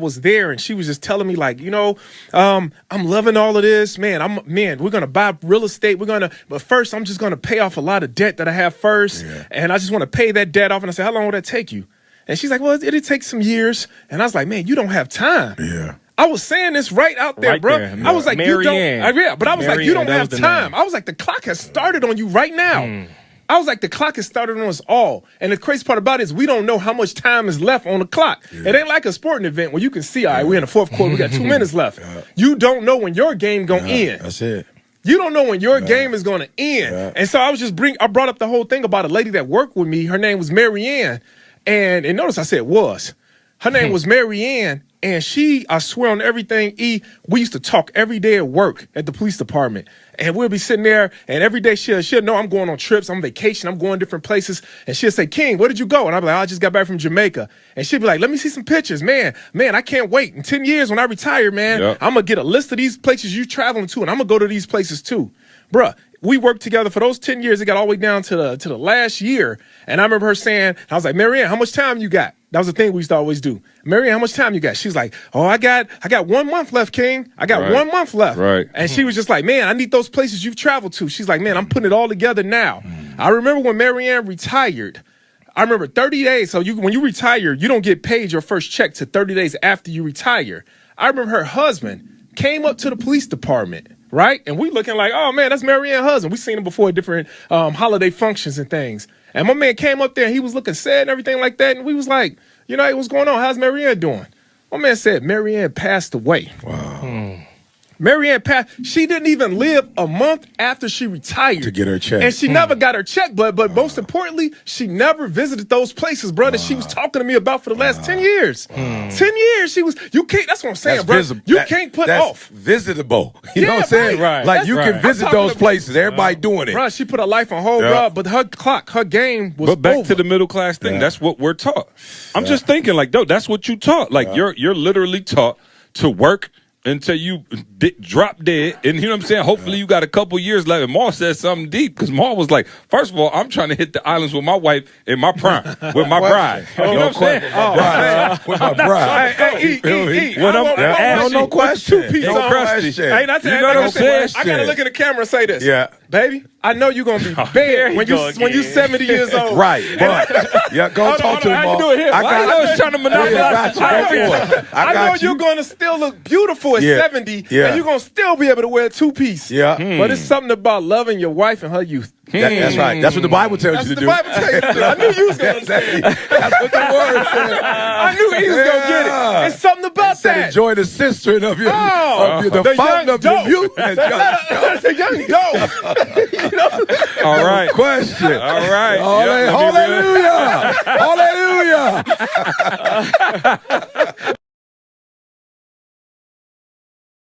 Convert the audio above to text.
was there and she was just telling me like, I'm loving all of this, man. We're gonna buy real estate. But first I'm just gonna pay off a lot of debt that I have first, and I just want to pay that debt off. And I said, how long will that take you? And she's like, well, it'll take some years. And I was like, man, you don't have time. Yeah. I was saying this right out there, bro. I was like, you don't. But I was like, you don't have time. I was like, the clock has started on you right now. I was like, the clock has started on us all. And the crazy part about it is we don't know how much time is left on the clock. It ain't like a sporting event where you can see, all right, we're in the fourth quarter, we got 2 minutes left. You don't know when your game gonna end. That's it. You don't know when your game is gonna end. And so I brought up the whole thing about a lady that worked with me. Her name was Mary Ann. And notice I said was. Her name was Mary Ann. And I swear on everything, we used to talk every day at work at the police department. And we'll be sitting there, and every day she'll know I'm going on trips, I'm on vacation, I'm going different places. And she'll say, King, where did you go? And I'll be like, I just got back from Jamaica. And she'll be like, let me see some pictures. Man, I can't wait. In 10 years when I retire, man, I'm going to get a list of these places you traveling to, and I'm going to go to these places too. Bruh, we worked together for those 10 years. It got all the way down to the last year. And I remember her saying, I was like, Marianne, how much time you got? That was the thing we used to always do. Marianne, how much time you got? She was like, oh, I got 1 month left, King. I got 1 month left. Right. And she was just like, man, I need those places you've traveled to. She's like, man, I'm putting it all together now. I remember when Marianne retired, I remember 30 days. So when you retire, you don't get paid your first check to 30 days after you retire. I remember her husband came up to the police department, right? And we looking like, oh, man, that's Marianne's husband. We seen him before at different holiday functions and things. And my man came up there, and he was looking sad and everything like that. And we was like, hey, what's going on? How's Marianne doing? My man said Marianne passed away. Wow. Marianne passed. She didn't even live a month after she retired. To get her check. And she never got her check, but most importantly, she never visited those places, bro, that she was talking to me about for the last 10 years. 10 years, that's what I'm saying, bro. You can't put off. Visitable. You know what I'm saying? Right. Like you can visit those places. Everybody doing it. Bro, she put her life on hold, bro, but her game was But back over. to the middle class thing, that's what we're taught. I'm just thinking like, that's what you taught. Like you're literally taught to work until you drop dead. And you know what I'm saying? Hopefully you got a couple years left. And Ma said something deep because Ma was like, first of all, I'm trying to hit the islands with my wife in my prime, with my bride. You know what I'm saying? With my bride. No question. No question. Hey, I gotta look at the camera and say this. Yeah. Baby, I know you're gonna be bad when you're 70 years old. Right. But go talk to him. How you doing here? I was trying to monopolize. I know you're gonna still look beautiful at 70, and you're gonna still be able to wear a two-piece. Yeah. But it's something about loving your wife and her youth. That's right. That's what the Bible tells you to do. That's what the Bible tells you to do. I knew you was going to say it. That's what the word said. I knew he was going to get it. It's something about that. Enjoy the sister of your, the fountain of your youth. The young dope. All right. Question. All right. Hallelujah. Hallelujah.